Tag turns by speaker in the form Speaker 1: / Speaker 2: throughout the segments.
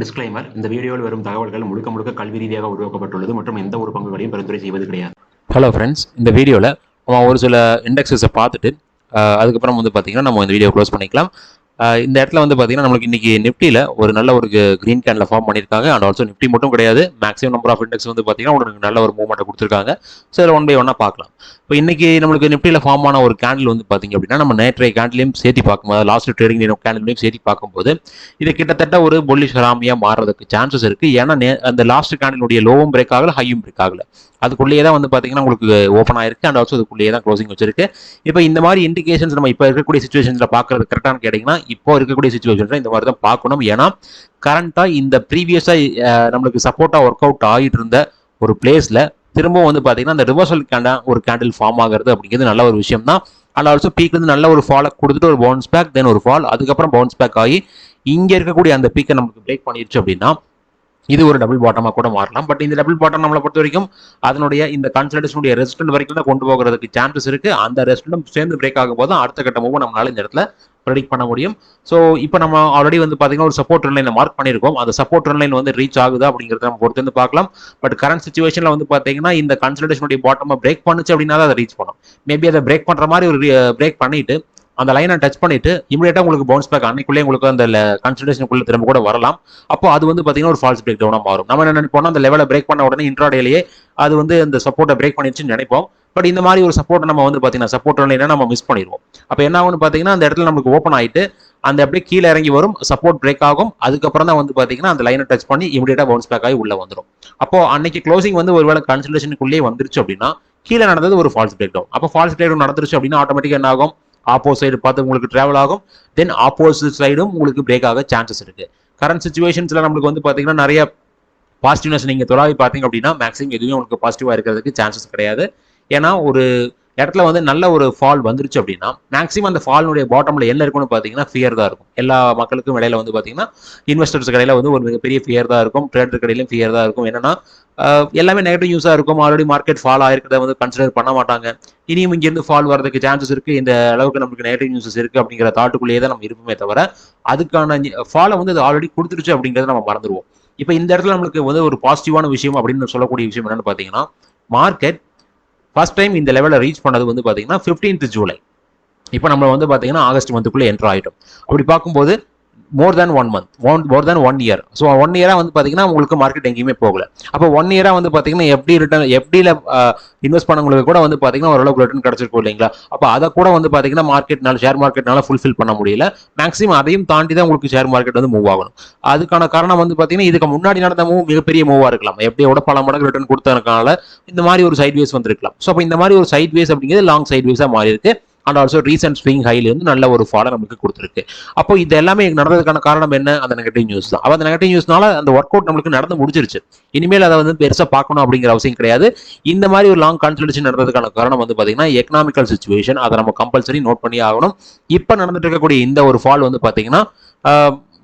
Speaker 1: Disclaimer: இந்த வீடியோவில் வரும் தகவல்கள் முழுக்க முழுக்க கல்வி ரீதியாக உருவாக்கப்பட்டுள்ளது மற்றும் எந்த ஒரு பங்குகளையும் பரிந்துரை செய்வது கிடையாது. ஹலோ ஃப்ரெண்ட்ஸ், இந்த வீடியோவில் ஒரு சில இண்டெக்ஸஸை பார்த்துட்டு அதுக்கப்புறம் பார்த்தீங்கன்னா நம்ம இந்த வீடியோ க்ளோஸ் பண்ணிக்கலாம். இந்த இடத்துல பார்த்தீங்கன்னா நம்மளுக்கு இன்னைக்கு நிஃப்டியில் ஒரு நல்ல ஒரு கிரீன் கேண்டில் ஃபார்ம் பண்ணியிருக்காங்க. அண்ட் ஆல்சோ நிஃப்டி மட்டும் கிடையாது, மேக்ஸிமம் நம்பர் ஆஃப் இண்டெக்ஸ் பார்த்தீங்கன்னா உங்களுக்கு நல்ல ஒரு மூவ்மெண்ட்டை கொடுத்துருக்காங்க. ஸோ இதில் ஒன் பை ஒன்னாக பார்க்கலாம். இப்போ இன்னைக்கு நம்மளுக்கு நிஃப்டியில் ஃபார்ம் ஆன ஒரு கேண்டில் பார்த்தீங்க அப்படின்னா நம்ம நேற்றைய கேண்டிலையும் சேர்த்து பார்க்கும்போது, லாஸ்ட் ட்ரேடிங் கேண்டிலையும் சேர்த்து பார்க்கும்போது இது கிட்டத்தட்ட ஒரு புல்லிஷ் ஹராமியாக மாறுறதுக்கு சான்சஸ் இருக்குது. ஏன்னா அந்த லாஸ்ட் கேண்டிலுடைய லோவும் பிரேக் ஆகல, ஹையும் பிரேக் ஆகல. அதுக்குள்ளேயே தான் பார்த்தீங்கன்னா உங்களுக்கு ஓப்பன் ஆயிருக்கு. அண்ட் ஆல்சோ அதுக்குள்ளேயே தான் க்ளோசிங் வச்சிருக்கு. இப்போ இந்த மாதிரி இண்டிகேஷன்ஸ் நம்ம இப்போ இருக்கக்கூடிய சிச்சுவேஷன்ஸில் பார்க்கறது கரெக்டானு கேட்டிங்கன்னா இப்போ இருக்கக்கூடிய சிச்சுவேஷன்ஸில் இந்த மாதிரி தான் பார்க்கணும். ஏன்னா கரண்ட்டாக இந்த ப்ரீவியஸாக நம்மளுக்கு சப்போர்ட்டாக ஒர்க் அவுட் ஆகிட்டு இருந்த ஒரு பிளேஸில் திரும்பவும் பார்த்தீங்கன்னா அந்த ரிவர்சல் ஒரு கேண்டில் ஃபார்ம் ஆகிறது அப்படிங்கிறது நல்ல ஒரு விஷயம் தான். அண்ட் ஆல்சோ பீக் நல்ல ஒரு ஃபாலை கொடுத்துட்டு ஒரு பவுன்ஸ் பேக், தென் ஒரு ஃபால், அதுக்கப்புறம் பவுன்ஸ் பேக் ஆகி இங்கே இருக்கக்கூடிய அந்த பீக்கை நமக்கு பிரேக் பண்ணிடுச்சு அப்படின்னா இது ஒரு டபுள் பாட்டமாக கூட மாறலாம். பட் இந்த டபுள் பாட்டம் நம்மளை பொறுத்த வரைக்கும் அதனுடைய இந்த கன்சல்டேஷனுடைய ரெசிஸ்டன்ட் வரைக்கும் தான் கொண்டு போகிறதுக்கு சான்சஸ் இருக்கு. அந்த ரெசிஸ்டன்ட் சேர்ந்து பிரேக் ஆகும் போது அடுத்த கட்ட மூவ் நம்மளால இந்த இடத்துல ப்ரெடிக்ட் பண்ண முடியும். ஸோ இப்போ நம்ம ஆல்ரெடி பார்த்தீங்கன்னா ஒரு சப்போர்ட் ட்ரெண்ட் லைனை மார்க் பண்ணியிருக்கோம். அந்த சப்போர்ட் ட்ரெண்ட் லைன் ரீச் ஆகுதா அப்படிங்கிறத நம்ம பொறுத்து பார்க்கலாம். பட் கரண்ட் சிச்சுவேஷனில் பார்த்தீங்கன்னா இந்த கன்சல்டேஷனுடைய பாட்டமாக பிரேக் பண்ணுச்சு அப்படின்னா அதை ரீச் பண்ணும். மேபி அதை பிரேக் பண்ணுற மாதிரி ஒரு பிரேக் பண்ணிட்டு அந்த லைனை டச் பண்ணிட்டு இமீடியட்டா உங்களுக்கு பவுன்ஸ் பேக் அன்னைக்குள்ளே உங்களுக்கு அந்த கன்சல்டேஷனுக்குள்ள திரும்ப கூட வரலாம். அப்போ அது பார்த்தீங்கன்னா ஒரு ஃபால்ஸ் பிரேக் டவுனா மாறும். நம்ம என்ன நினைப்போம்னா அந்த லெவலை பிரேக் பண்ண உடனே இன்ட்ராடேலேயே அது அந்த சப்போர்ட்டை பிரேக் பண்ணிடுச்சுன்னு நினைப்போம். பட் இந்த மாதிரி ஒரு சப்போர்ட் நம்ம பார்த்தீங்கன்னா சப்போர்ட் லைனை நம்ம மிஸ் பண்ணிடுவோம். அப்போ என்ன ஆகும்னு பார்த்தீங்கன்னா அந்த இடத்துல நமக்கு ஓப்பன் ஆயிட்டு அந்த அப்படியே கீழே இறங்கி வரும், சப்போர்ட் பிரேக் ஆகும். அதுக்கப்புறம் தான் பார்த்தீங்கன்னா அந்த லைனை டச் பண்ணி இமீடியட்டா பவுன்ஸ் பேக் ஆகி உள்ள வந்துடும். அப்போ அன்னைக்கு க்ளோசிங் ஒருவேளை கன்சல்டேஷனுக்குள்ளேயே வந்துருச்சு அப்படின்னா கீழே நடந்தது ஒரு ஃபால்ஸ் பிரேக் டவுன். அப்போ ஃபால்ஸ் பிரேக் டவுன் நடந்துருச்சு அப்படின்னா ஆட்டோமேட்டிக்கா என்ன ஆகும், ஆப்போசிட் சைடு பார்த்து உங்களுக்கு டிராவல் ஆகும். தென் ஆப்போசிட் சைடும் உங்களுக்கு பிரேக் ஆக சான்சஸ் இருக்கு. கரண்ட் சிச்சுவேஷன்ஸ்ல நம்மளுக்கு பார்த்தீங்கன்னா நிறைய பாசிட்டிவ்னஸ் நீங்க தொலாவி பார்த்தீங்க அப்படின்னா மேக்ஸிமம் எதுவுமே உங்களுக்கு பாசிட்டிவா இருக்கிறதுக்கு சான்சஸ் கிடையாது. ஏன்னா ஒரு இடத்துல நல்ல ஒரு ஃபால் வந்துருச்சு அப்படின்னா மேக்ஸிமம் அந்த ஃபாலினுடைய பாட்டம்ல என்ன இருக்கும்னு பார்த்தீங்கன்னா ஃபியர் தான் இருக்கும். எல்லா மக்களுக்கும் இடையில பார்த்தீங்கன்னா இன்வெஸ்டர்ஸ் கடையில ஒரு மிகப்பெரிய ஃபியர் தான் இருக்கும். ட்ரேடர் கடையிலும் ஃபியர் தான் இருக்கும். என்னன்னா எல்லாமே நெகட்டிவ் நியூஸாக இருக்கும். ஆல்ரெடி மார்க்கெட் ஃபால் ஆயிருக்கிறத கன்சிடர் பண்ண மாட்டாங்க. இனியும் இங்கேருந்து ஃபால் வரதுக்கு சான்சஸ் இருக்கு, இந்த அளவுக்கு நமக்கு நெகட்டிவ் நியூஸஸ் இருக்கு அப்படிங்கிற தாட்டுக்குள்ளேயே தான் நம்ம இருப்போமே தவிர அதுக்கான ஃபாலை அது ஆல்ரெடி கொடுத்துருச்சு அப்படிங்கிறத நம்ம மறந்துடுவோம். இப்போ இந்த இடத்துல நம்மளுக்கு ஒரு பாசிட்டிவான விஷயம் அப்படின்னு சொல்லக்கூடிய விஷயம் என்னன்னு பார்த்தீங்கன்னா மார்க்கெட் ஃபர்ஸ்ட் டைம் இந்த லெவலில் ரீச் பண்ணது பார்த்தீங்கன்னா 15th ஜூலை. இப்போ நம்ம பார்த்தீங்கன்னா ஆகஸ்ட் மந்த்துக்குள்ளே என்டர் ஆகிட்டோம். அப்படி பார்க்கும்போது மோர் தேன் 1 month, மோர் தேன் 1 year. ஸோ 1 year பார்த்தீங்கன்னா உங்களுக்கு மார்க்கெட் எங்கேயுமே போகல. அப்போ 1 year பார்த்தீங்கன்னா எப்படியில் இன்வெஸ்ட் பண்ணவங்களுக்கு கூட பார்த்தீங்கன்னா ஓரளவுக்கு ரிட்டர்ன் கிடைச்சிருக்கும் இல்லைங்களா? அப்போ அதை கூட பார்த்தீங்கன்னா மார்க்கெட்னால ஷேர் மார்க்கெட்னால ஃபுல்ஃபில் பண்ண முடியல. மேக்ஸிமம் அதையும் தாண்டி தான் உங்களுக்கு ஷேர் மார்க்கெட் மூவ் ஆகணும். அதுக்கான காரணம் பார்த்தீங்கன்னா இதுக்கு முன்னாடி நடந்த மூவ் மிகப்பெரிய மூவாக இருக்கலாம். எப்படியோட பல மடங்கு ரிட்டர்ன் கொடுத்ததுனால இந்த மாதிரி ஒரு சைட் வேஸ் வந்திருக்கலாம். ஸோ அப்போ இந்த மாதிரி ஒரு சைட் வேஸ் அப்படிங்கிறது லாங் சைட் வேஸாக மாறி இருக்கு. அண்ட் ஆல்சோ ரீசன்ட் ஸ்விங் ஹைல நல்ல ஒரு ஃபாலை நமக்கு கொடுத்துருக்கு. அப்போ இது எல்லாமே நடந்ததுக்கான காரணம் என்ன? அந்த நெகட்டிவ் நியூஸ் தான். அப்போ அந்த நெகட்டிவ் நியூஸ்னால அந்த ஒர்க் அவுட் நம்மளுக்கு நடந்து முடிஞ்சிருச்சு. இனிமேல் அதை பெருசாக பார்க்கணும் அப்படிங்கிற அவசியம் கிடையாது. இந்த மாதிரி ஒரு லாங் கன்சல்டேஷன் நடந்ததுக்கான காரணம் பார்த்தீங்கன்னா எக்கனாமிக்கல் சிச்சுவேஷன். அதை நம்ம கம்பல்சரி நோட் பண்ணி ஆகணும். இப்போ நடந்துட்டு இருக்கக்கூடிய இந்த ஒரு ஃபால் பார்த்தீங்கன்னா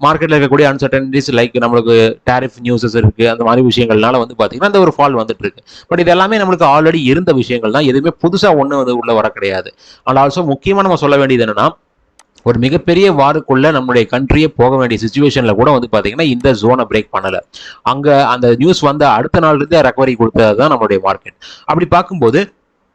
Speaker 1: மார்க்கெட்ல இருக்கக்கூடிய அன்சர்டனிட்டிஸ் லைக் நம்மளுக்கு டேரிஃப் நியூஸஸ் இருக்கு, அந்த மாதிரி விஷயங்கள்னால பார்த்தீங்கன்னா அந்த ஒரு ஃபால் வந்துட்டு இருக்கு. பட் இது எல்லாமே நம்மளுக்கு ஆல்ரெடி இருந்த விஷயங்கள் தான், எதுவுமே புதுசா ஒன்று உள்ள வர கிடையாது. அண்ட் ஆல்சோ முக்கியமா நம்ம சொல்ல வேண்டியது என்னன்னா ஒரு மிகப்பெரிய வாருக்குள்ள நம்மளுடைய கண்ட்ரியே போக வேண்டிய சிச்சுவேஷன்ல கூட பார்த்தீங்கன்னா இந்த ஜோனை பிரேக் பண்ணல. அங்க அந்த நியூஸ் அடுத்த நாள் இருந்தே ரெக்கவரி கொடுத்ததுதான் நம்மளுடைய மார்க்கெட். அப்படி பார்க்கும்போது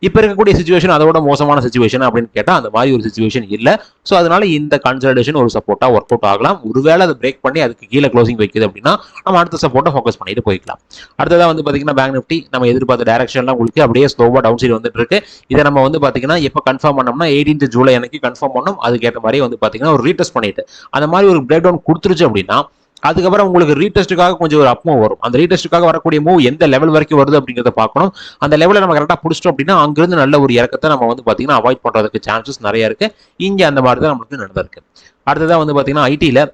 Speaker 1: இப்போ இருக்கக்கூடிய சிச்சுவேஷன் அதோட மோசமான சிச்சுவேஷன் அப்படின்னு கேட்டால் அந்த மாதிரி ஒரு சிச்சுவேஷன் இல்லை. ஸோ அதனால இந்த கன்சல்டேஷன் ஒரு சப்போர்ட்டா ஒர்க் அவுட் ஆகலாம். ஒருவேளை அதை பிரேக் பண்ணி அதுக்கு கீழே க்ளோசிங் வைக்குது அப்படின்னா நம்ம அடுத்த சப்போர்ட்டை ஃபோக்கஸ் பண்ணிட்டு போய்க்கலாம். அடுத்ததான் பார்த்தீங்கன்னா பேங்க் நிஃப்டி நம்ம எதிர்பார்த்த டைரக்ஷன்லாம் உங்களுக்கு அப்படியே ஸ்லோவா டவுன் சைடு வந்துட்டு இருக்கு. இதை நம்ம பார்த்தீங்கன்னா எப்போ கன்ஃபார்ம் பண்ணோம்னா 18th ஜூலை அன்னைக்கு கன்ஃபார்ம் பண்ணோம். அதுக்கேற்ற மாதிரி பார்த்தீங்கன்னா ஒரு ரீடெஸ்ட் பண்ணிட்டு அந்த மாதிரி ஒரு பிரேக் டவுன் கொடுத்துருச்சு அப்படின்னா அதுக்கப்புறம் உங்களுக்கு ரீடெஸ்ட்டுக்காக கொஞ்சம் ஒரு அப் மூவ் வரும். அந்த ரீடெஸ்ட்டுக்காக வரக்கூடிய மூவ் எந்த லெவல் வரைக்கும் வருது அப்படிங்கிறத பார்க்கணும். அந்த லெவலில் நம்ம கரெக்டாக பிடிச்சிட்டோம் அப்படின்னா அங்கிருந்து நல்ல ஒரு இறக்கத்தை நம்ம பார்த்தீங்கன்னா அவாய்ட் பண்ணுறதுக்கு சான்சஸ் நிறைய இருக்கு. இங்கே அந்த மாதிரி தான் நம்மளுக்கு நடந்திருக்கு. அடுத்ததான் பார்த்தீங்கன்னா ஐடியில்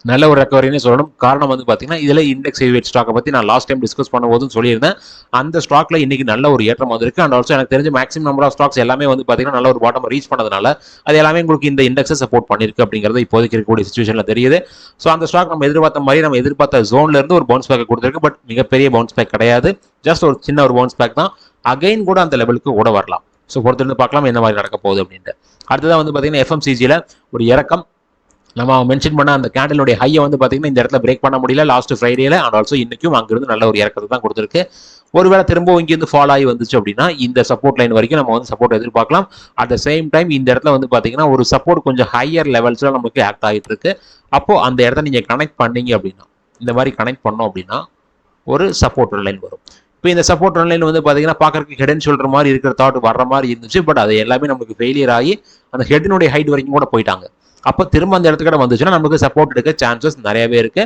Speaker 1: நல்ல ஒரு ரெக்கவரின்னு சொல்லணும். காரணம் பார்த்தீங்கன்னா இதில் இண்டெக்ஸ் ஹெவிவேட் ஸ்டாக்கை பற்றி நான் லாஸ்ட் டைம் டிஸ்கஸ் பண்ணும்போதும் சொல்லியிருந்தேன். அந்த ஸ்டாக்ல இன்னைக்கு நல்ல ஒரு ஏற்றம் வந்திருக்கு. அண்ட் ஆல்சோ எனக்கு தெரிஞ்ச மேக்ஸிமம் நம்பர் ஆஃப் ஸ்டாக்ஸ் எல்லாமே பார்த்தீங்கன்னா நல்ல ஒரு பாட்டம் ரீச் பண்ணதுனால அது எல்லாமே உங்களுக்கு இந்த இண்டெக்ஸை சப்போர்ட் பண்ணிருக்கு அப்படிங்கிறது இப்போதைக்கு இருக்கக்கூடிய சிச்சுவேஷன்ல தெரியுது. ஸோ அந்த ஸ்டாக் நம்ம எதிர்பார்த்த மாதிரி நம்ம எதிர்பார்த்த ஜோன்ல இருந்து ஒரு பவுன்ஸ் பேக் கொடுத்துருக்கு. பட் மிகப்பெரிய பவுன்ஸ் பேக் கிடையாது, ஜஸ்ட் ஒரு சின்ன ஒரு பவுன்ஸ் பேக் தான். அகைன் கூட அந்த லெவலுக்கு கூட வரலாம். ஸோ பொறுத்திருந்து பார்க்கலாம் என்ன மாதிரி நடக்க போகுது அப்படின்ட்டு. அடுத்ததான் பார்த்தீங்கன்னா எஃப்எம்சிஜியில் ஒரு இறக்கம். நம்ம மென்ஷன் பண்ண அந்த கேண்டலுடைய ஹையை வந்து பார்த்தீங்கன்னா இந்த இடத்துல பிரேக் பண்ண முடியல லாஸ்ட் ஃப்ரைடேல. அண்ட் ஆல்சோ இன்னைக்கும் அங்கிருந்து நல்ல ஒரு இறக்கத்தை தான் கொடுத்துருக்கு. ஒருவேளை திரும்பவும் இங்கிருந்து ஃபாலோ ஆகி வந்துச்சு அப்படின்னா இந்த சப்போர்ட் லைன் வரைக்கும் நம்ம வந்து சப்போர்ட் எதிர்பார்க்கலாம். அட் த சேம் டைம் இந்த இடத்துல வந்து பார்த்தீங்கன்னா ஒரு சப்போர்ட் கொஞ்சம் ஹையர் லெவல்ஸ்ல நமக்கு ஆக்ட் ஆகிட்டு இருக்கு. அப்போ அந்த இடத்த நீங்க கனெக்ட் பண்ணீங்க அப்படின்னா, இந்த மாதிரி கனெக்ட் பண்ணோம் அப்படின்னா ஒரு சப்போர்ட் லைன் வரும். இப்போ இந்த சப்போர்ட் லைன் வந்து பார்த்தீங்கன்னா பார்க்கறதுக்கு ஹெட் அண்ட் ஷோல்டர் மாதிரி இருக்கிற தாட் வர்ற மாதிரி இருந்துச்சு. பட் அது எல்லாமே நமக்கு ஃபெயிலியர் ஆகி அந்த ஹெட்டினுடைய ஹைட் வரைக்கும் கூட போயிட்டாங்க. அப்போ திரும்ப அந்த இடத்துக்கிட்ட வந்துச்சுன்னா நமக்கு சப்போர்ட் எடுக்க சான்சஸ் நிறையவே இருக்கு.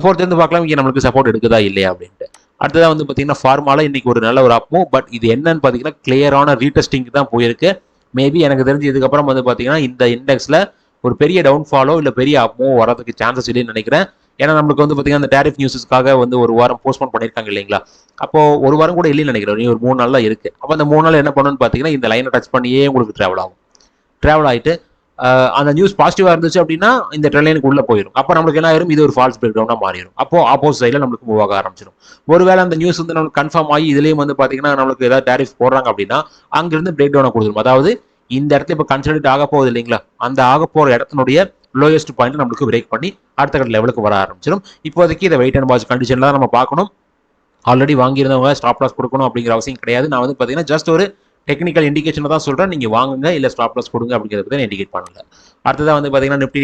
Speaker 1: ஃபோர்த் இருந்து பார்க்கலாம் இங்கே நமக்கு சப்போர்ட் எடுக்குதா இல்லையா அப்படின்ட்டு. அடுத்ததான் வந்து பார்த்தீங்கன்னா ஃபார்மால இன்னைக்கு ஒரு நல்ல ஒரு அப்மூவ். பட் இது என்னன்னு பார்த்தீங்கன்னா கிளியரான ரீடெஸ்டிங் தான் போயிருக்கு. மேபி எனக்கு தெரிஞ்சு இதுக்கப்புறம் வந்து பார்த்தீங்கன்னா இந்த இண்டெக்ஸ்ல ஒரு பெரிய டவுன்ஃபாலோ இல்லை பெரிய அப்மூவ் வரதுக்கு சான்சஸ் இல்லைன்னு நினைக்கிறேன். ஏன்னா நமக்கு வந்து பார்த்தீங்கன்னா அந்த டேரிஃப் நியூஸஸ்க்காக வந்து ஒரு வாரம் போஸ்ட்போன் பண்ணியிருக்காங்க இல்லைங்களா. அப்போ ஒரு வாரம் கூட இல்லைன்னு நினைக்கிறேன், நீ ஒரு 3 நாள் தான் இருக்கு. அப்போ அந்த 3 நாள் என்ன பண்ணணும்னு பார்த்தீங்கன்னா இந்த லைனை டச் பண்ணியே உங்களுக்கு ட்ராவல் ஆகும். ட்ராவல் ஆகிட்டு அந்த நியூஸ் பாசிட்டிவா இருந்துச்சு அப்படின்னா இந்த ட்ரெண்ட் லைனுக்கு உள்ள போயிடும். அப்போ நம்மளுக்கு என்ன ஆயிரும், இது ஒரு ஃபால்ஸ் பிரேக் டவுனா மாறிடும். அப்போ ஆப்போசிட் சைடில் நம்மளுக்கு மூவ் ஆக ஆரம்பிச்சிடும். ஒருவேளை அந்த நியூஸ் வந்து நம்மளுக்கு கன்ஃபார்ம் ஆகி இதுலேயும் வந்து பார்த்தீங்கன்னா நம்மளுக்கு ஏதாவது டேரிஃப் போடுறாங்க அப்படின்னா அங்கிருந்து பிரேக் டவுனை கொடுத்துரும். அதாவது இந்த இடத்துல இப்போ கன்சல்டேட் ஆக போகுது இல்லைங்களா, அந்த ஆக போகிற இடத்தினுடைய லோயஸ்ட் பாயிண்ட் நம்மளுக்கு பிரேக் பண்ணி அடுத்த கட்ட லெவலுக்கு வர ஆரம்பிச்சிடும். இப்போதைக்கு இதை வெயிட் அண்ட் வாட்ச் கண்டிஷன்ல தான் நம்ம பார்க்கணும். ஆல்ரெடி வாங்கியிருந்தவங்க ஸ்டாப் லாஸ் கொடுக்கணும் அப்படிங்கிற அவசியம் கிடையாது. நான் வந்து பார்த்தீங்கன்னா ஜஸ்ட் ஒரு டெக்னிக்கல் இண்டிகேஷன் தான் சொல்கிறேன், நீங்கள் வாங்குங்க இல்லை ஸ்டாப் லாஸ் கொடுங்க அப்படிங்கிறத பற்றி இண்டிகேட் பண்ணல. அடுத்ததாக வந்து பார்த்தீங்கன்னா நிஃப்டி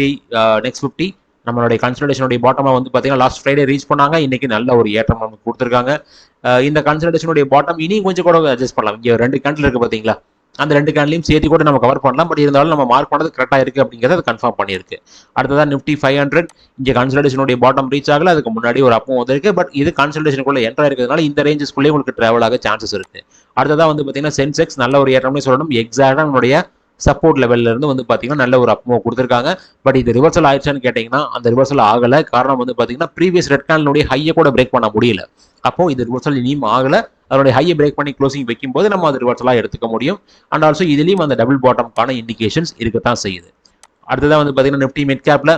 Speaker 1: நெக்ஸ்ட் 50 நம்மளுடைய கன்சல்டேஷனுடைய பாட்டமாக வந்து பார்த்தீங்கன்னா லாஸ்ட் ஃப்ரைடே ரீச் பண்ணாங்க. இன்னைக்கு நல்ல ஒரு ஏற்றம் நமக்கு கொடுத்துருக்காங்க. இந்த கன்சல்டேஷனுடைய பாட்டம் இனி கொஞ்சம் கூட அட்ஜஸ்ட் பண்ணலாம். இங்கே 2 கேண்டில் இருக்குது பார்த்தீங்களா, அந்த 2 கேண்ட்லையும் சேர்த்து கூட நம்ம கவர் பண்ணலாம். பட் இருந்தாலும் நம்ம மார்க் பண்ணது கரெக்டாக இருக்குது அப்படிங்கிறத அது கன்ஃபார்ம் பண்ணியிருக்கு. அடுத்ததான் நிஃப்டி 500 இங்கே கன்சல்டேஷனுடைய பாட்டம் ரீச் ஆகல, அதுக்கு முன்னாடி ஒரு அப்பும் வந்திருக்கு. பட் இது கன்சல்டேஷனுக்குள்ள என்ட்ரா இருக்கிறதுனால இந்த ரேஞ்சஸ்க்குள்ளே உங்களுக்கு ட்ராவல் ஆக சான்சஸ் இருக்கு. அடுத்ததான் வந்து பார்த்தீங்கன்னா சென்செக்ஸ் நல்ல ஒரு ஏற்றம்னே சொல்லணும். எக்ஸாக்டாக நம்மளுடைய சப்போர்ட் லெவல்ல இருந்து வந்து பார்த்தீங்கன்னா நல்ல ஒரு அப்மூவ் கொடுத்துருக்காங்க. பட் இது ரிவர்சல் ஆயிடுச்சான்னு கேட்டிங்கன்னா அந்த ரிவர்சல் ஆகலை. காரணம் வந்து பார்த்தீங்கன்னா ப்ரீவியஸ் ரெட் கேண்டலுடைய ஹையை கூட பிரேக் பண்ண முடியல. அப்போ இது ரிவர்சல் இனியும் ஆகலை. அதனுடைய ஹையை பிரேக் பண்ணி க்ளோசிங் வைக்கும் போது நம்ம அது ரிவர்சலாக எடுத்துக்க முடியும். அண்ட் ஆல்சோ இதுலேயும் அந்த டபுள் பாட்டம்கான இண்டிகேஷன்ஸ் இருக்கத்தான் செய்யுது. அடுத்ததான் வந்து பார்த்தீங்கன்னா நிஃப்டி மிட் கேப்ல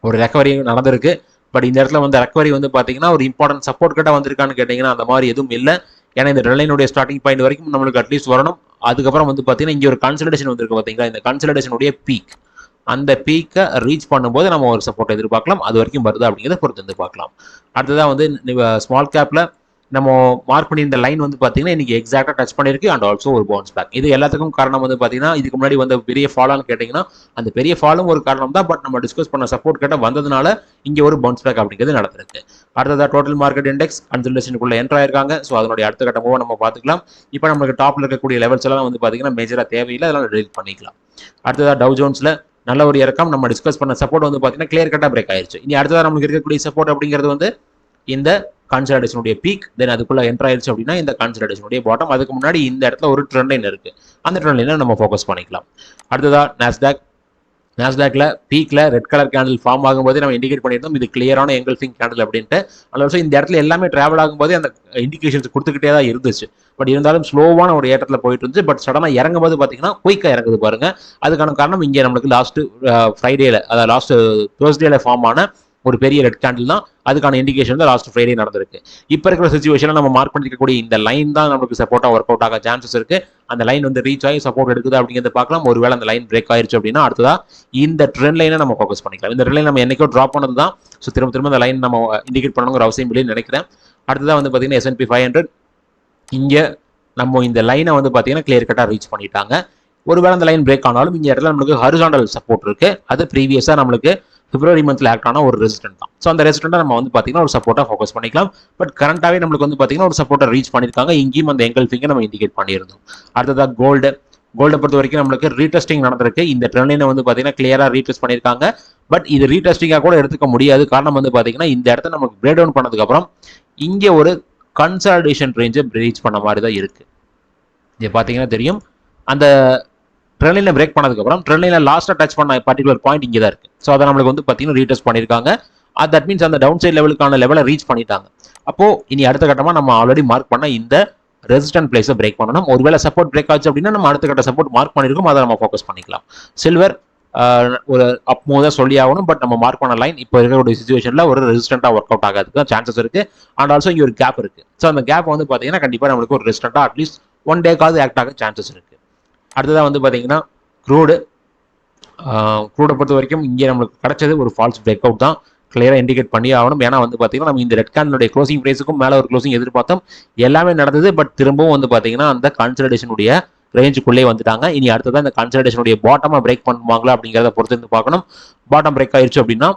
Speaker 1: ஒரு ரெக்கவரி நடந்திருக்கு. பட் இந்த இடத்துல வந்து ரெக்கவரி வந்து பார்த்தீங்கன்னா ஒரு இம்பார்ட்டன்ட் சப்போர்ட் கிட்ட வந்திருக்கான்னு கேட்டிங்கன்னா அந்த மாதிரி எதுவும் இல்லை. ஏன்னா இந்த ட்ரெண்ட்லைனுடைய ஸ்டார்டிங் பாயிண்ட் வரைக்கும் நம்மளுக்கு அட்லீஸ்ட் வரணும். அதுக்கப்புறம் வந்து பார்த்தீங்கன்னா இங்கே ஒரு கன்சல்டேஷன் வந்திருக்கு பார்த்தீங்களா, இந்த கன்சல்டேஷனுடைய பீக், அந்த பீக்கை ரீச் பண்ணும்போது நம்ம ஒரு சப்போர்ட் எதிர்பார்க்கலாம். அது வரைக்கும் வருது அப்படிங்கிறத பொறுத்து வந்து பார்க்கலாம். அடுத்ததான் வந்து ஸ்மால் கேப்ல நம்ம மார்க் பண்ணி இந்த லைன் வந்து பார்த்தீங்கன்னா இன்னைக்கு எக்ஸாக்டாக டச் பண்ணியிருக்கு. அண்ட் ஆல்சோ ஒரு பவுன்ஸ் பேக். இது எல்லாத்துக்கும் காரணம் வந்து பார்த்தீங்கன்னா இதுக்கு முன்னாடி வந்து பெரிய ஃபாலான்னு கேட்டிங்கன்னா அந்த பெரிய ஃபாலும் ஒரு காரணம் தான். பட் நம்ம டிஸ்கஸ் பண்ண சப்போர்ட் கிட்ட வந்ததுனால இங்கே ஒரு பவுன்ஸ் பேக் அப்படிங்கிறது நடந்திருக்கு. அடுத்ததாக டோட்டல் மார்க்கெட் இண்டெக்ஸ் கன்சல்டேஷனுக்குள்ள என்ட்ரு ஆயிருக்காங்க. ஸோ அதனுடைய அடுத்த கட்டமாக நம்ம பார்த்துக்கலாம். இப்போ நம்மளுக்கு டாப்ல இருக்கக்கூடிய லெவல்ஸ் எல்லாம் வந்து பார்த்தீங்கன்னா மேஜராக தேவையில்லை, அதெல்லாம் டெலிட் பண்ணிக்கலாம். அடுத்ததாக டவ் ஜோன்ஸ்ல நல்ல ஒரு இறக்கம். நம்ம டிஸ்கஸ் பண்ண சப்போர்ட் வந்து பார்த்தீங்கன்னா கிளியர் கட்டாக பிரேக் ஆயிருச்சு. இனி அடுத்ததாக நம்மளுக்கு இருக்கக்கூடிய சப்போர்ட் அப்படிங்கிறது வந்து இந்த கன்சல்டேஷனுடைய பீக், தென் அதுக்குள்ள என்டர் ஆயிடுச்சு அப்படின்னா இந்த கன்சல்டேஷனுடைய பாட்டம். அதுக்கு முன்னாடி இந்த இடத்துல ஒரு ட்ரெண்ட் லைன் இருக்கு, அந்த ட்ரெண்ட் லைனை நம்ம ஃபோக்கஸ் பண்ணிக்கலாம். அடுத்ததா நாஸ்டாக்ல பீக்ல ரெட் கலர் கேண்டில் ஃபார்ம் ஆகும்போது நம்ம இண்டிகேட் பண்ணியிருந்தோம் இது கிளியரான எங்கல்ஃபிங் கேண்டில் அப்படின்ட்டு. ஆல்சோ இந்த இடத்துல எல்லாமே டிராவல் ஆகும்போது அந்த இண்டிகேஷன்ஸ் கொடுத்துக்கிட்டே தான் இருந்துச்சு. பட் இருந்தாலும் ஸ்லோவான ஒரு ஏற்றத்தில் போயிட்டு இருந்துச்சு. பட் சடனாக இறங்கும் போது பார்த்தீங்கன்னா குயிக்காக இறங்குது பாருங்க. அதுக்கான காரணம் இங்கே நம்மளுக்கு லாஸ்ட் ஃப்ரைடேல, அதாவது லாஸ்ட் தேர்ஸ்டேல ஃபார்ம் ஆன ஒரு பெரிய ரெட் கேண்டில் தான். அதுக்கான இண்டிகேஷன் தான் லாஸ்ட் ஃப்ரைடே நடந்திருக்கு. இப்போ இருக்கிற சிச்சுவேஷனில் நம்ம மார்க் பண்ணிருக்கக்கூடிய இந்த லைன் தான் நமக்கு சப்போர்ட்டாக ஒர்க் அவுட் ஆக சான்சஸ் இருக்கு. அந்த லைன் வந்து ரீச் ஆகி சப்போர்ட் எடுக்குது அப்படிங்கிறத பார்க்கலாம். ஒருவேளை அந்த லைன் பிரேக் ஆயிருச்சு அப்படின்னா அடுத்ததா இந்த ட்ரெண்ட் லைனை நம்ம ஃபோக்கஸ் பண்ணிக்கலாம். இந்த ட்ரெண்ட் லைன் நம்ம என்னைக்கோ ட்ராப் பண்ணது தான். ஸோ திரும்ப அந்த லைன் நம்ம இண்டிகேட் பண்ணணுங்கிற அவசியம் இல்லைன்னு நினைக்கிறேன். அடுத்ததான் வந்து பார்த்தீங்கன்னா S&P 500 இங்கே நம்ம இந்த லைனை வந்து பார்த்தீங்கன்னா கிளியர் கட்டாக ரீச் பண்ணிட்டாங்க. ஒருவேளை அந்த லைன் பிரேக் ஆனாலும் இந்த இடத்துல நம்மளுக்கு ஹரிசாண்டல் சப்போர்ட் இருக்கு. அது ப்ரீவியஸாக நம்மளுக்கு பிப்ரவரி மந்த்ல ஆக்ட் ஆன ஒரு ரெசிஸ்டன்ட் தான். ஸோ அந்த ரெசிஸ்டன்ட்டை நம்ம வந்து பார்த்தீங்கன்னா ஒரு சப்போர்ட்டாக ஃபோக்கஸ் பண்ணிக்கலாம். பட் கரண்டாகவே நம்மளுக்கு வந்து பார்த்தீங்கன்னா ஒரு சப்போர்ட்டை ரீச் பண்ணியிருக்காங்க. இங்கேயும் அந்த எங்கல்ஃபிங்கை நம்ம இண்டிகேட் பண்ணியிருந்தோம். அடுத்ததாக கோல்டை பொறுத்த வரைக்கும் நம்மளுக்கு ரீடெஸ்டிங் நடந்திருக்கு. இந்த ட்ரெண்ட் லைனை வந்து பார்த்தீங்கன்னா கிளியராக ரீடெஸ்ட் பண்ணியிருக்காங்க. பட் இது ரீடெஸ்டிங்காக கூட எடுத்துக்க முடியாது. காரணம் வந்து பார்த்தீங்கன்னா இந்த இடத்த நமக்கு பிரேக் டவுன் பண்ணதுக்கப்புறம் இங்கே ஒரு கன்சாலிடேஷன் ரேஞ்சை ரீச் பண்ண மாதிரி தான் இருக்கு. இது பார்த்தீங்கன்னா தெரியும். அந்த ட்ரெண்ட் லைனை பிரேக் பண்ணதுக்கப்புறம் ட்ரெண்ட் லைனை லாஸ்ட்டாக டச் பண்ண பர்டிகுலர் பாயிண்ட் இங்கே தான் இருக்குது. ஸோ அதை நம்மளுக்கு வந்து பார்த்தீங்கன்னா ரீடெஸ்ட் பண்ணியிருக்காங்க. தட் மீன்ஸ் அந்த டவுன் சைட் லெவலுக்கான லெவலை ரீச் பண்ணிட்டாங்க. அப்போது இனி அடுத்த கட்டமாக நம்ம ஆல்ரெடி மார்க் பண்ண இந்த ரெசிஸ்டன்ட் பிளேஸை பிரேக் பண்ணணும். ஒருவேளை சப்போர்ட் பிரேக் ஆச்சு அப்படின்னா நம்ம அடுத்த கட்ட சப்போர்ட் மார்க் பண்ணியிருக்கோம், அதை நம்ம ஃபோக்கஸ் பண்ணிக்கலாம். சில்வர் ஒரு அப்மூவ் தான் சொல்லி ஆகணும். பட் நம்ம மார்க் பண்ண லைன் இப்போ இருக்கக்கூடிய சிச்சுவேஷனில் ஒரு ரெசிஸ்டன்ட்டாக ஒர்க் அவுட் ஆகிறதுக்கு தான் சான்சஸ் இருக்குது. அண்ட் ஆல்சோ இங்கே ஒரு கேப் இருக்குது. ஸோ அந்த கேப் வந்து பார்த்தீங்கன்னா கண்டிப்பாக நம்மளுக்கு ஒரு ரெசிஸ்டன்ட்டாக அட்லீஸ்ட் 1 டேக்காவது ஆக்ட் ஆக சான்சஸ் இருக்குது. அடுத்ததாக வந்து பார்த்தீங்கன்னா க்ரூடு க்ரூடை பொறுத்த வரைக்கும் இங்கே நம்மளுக்கு கிடைச்சது ஒரு ஃபால்ஸ் பிரேக் அவுட் தான், கிளியராக இண்டிகேட் பண்ணி ஆகணும். ஏன்னா வந்து பார்த்தீங்கன்னா நம்ம இந்த ரெட் கேண்டலுடைய க்ளோசிங் ப்ரைஸுக்கும் மேலே ஒரு க்ளோசிங் எதிர்பார்த்தோம், எல்லாமே நடந்தது. பட் திரும்பவும் வந்து பார்த்தீங்கன்னா அந்த கன்சல்டேஷனுடைய ரேஞ்சுக்குள்ளே வந்துட்டாங்க. இனி அடுத்ததான் இந்த கன்சல்டேஷனுடைய பாட்டமாக பிரேக் பண்ணுவாங்களா அப்படிங்கிறத பொறுத்து இருந்து பார்க்கணும். பாட்டம் பிரேக் ஆயிடுச்சு அப்படின்னா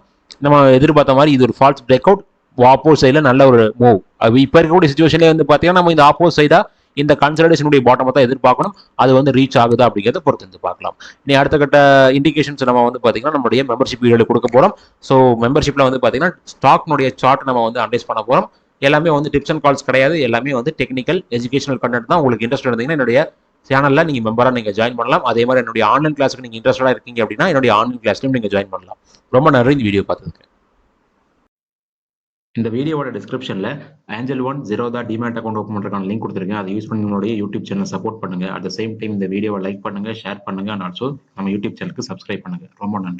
Speaker 1: நம்ம எதிர்பார்த்த மாதிரி இது ஒரு ஃபால்ஸ் பிரேக் அவுட், ஆப்போஸ் சைடில் நல்ல ஒரு மூவ். இப்போ இருக்கக்கூடிய சுச்சுவேஷன்லேயே வந்து பார்த்தீங்கன்னா நம்ம இந்த ஆப்போஸ் சைடாக இந்த கன்சல்டேஷனுடைய பாட்டமை தான் எதிர்பார்க்கணும். அது வந்து ரீச் ஆகுதா அப்படிங்கிறத பொறுத்து இருந்து பார்க்கலாம். இனி அடுத்த கட்ட இண்டிகேஷன்ஸ் நம்ம வந்து பார்த்தீங்கன்னா நம்மளுடைய மெம்பர்ஷிப் வீடியோவில் கொடுக்க போகிறோம். ஸோ மெம்பர்ஷிப்பில் வந்து பார்த்தீங்கன்னா ஸ்டாக்னுடைய சார்ட் நம்ம வந்து அனலைஸ் பண்ண போகிறோம். எல்லாமே வந்து டிப்ஸ் அண்ட் கால்ஸ் கிடையாது, எல்லாமே வந்து டெக்னிக்கல் எஜுகேஷனல் கண்டென்ட் தான். உங்களுக்கு இன்ட்ரெஸ்ட் இருந்தீங்கன்னா என்னுடைய சேனலில் நீங்கள் மெம்பராக நீங்கள் ஜாயின் பண்ணலாம். அதே மாதிரி என்னுடைய ஆன்லைன் கிளாஸுக்கு நீங்கள் இன்ட்ரெஸ்டாக இருக்கீங்க அப்படின்னா என்னுடைய ஆன்லைன் கிளாஸ்லையும் நீங்கள் ஜாயின் பண்ணலாம். ரொம்ப நன்றி இந்த வீடியோ பார்த்ததுக்கு. இந்த வீடியோவோட டிஸ்கிரிப்ஷனில் angel one Zerodha demat account open பண்ணுறதுக்கான லிங்க் கொடுத்துருக்கேன். அதை யூஸ் பண்ணி உங்களுடைய யூடியூப் சேனல் சப்போர்ட் பண்ணுங்கள். அட் த சேம் டைம் இந்த வீடியோவை லைக் பண்ணுங்கள், ஷேர் பண்ணுங்கள், அண்ட் ஆல்சோ நம்ம யூடியூப் சேனலுக்கு சப்ஸ்கிரைப் பண்ணுங்கள். ரொம்ப நன்றி.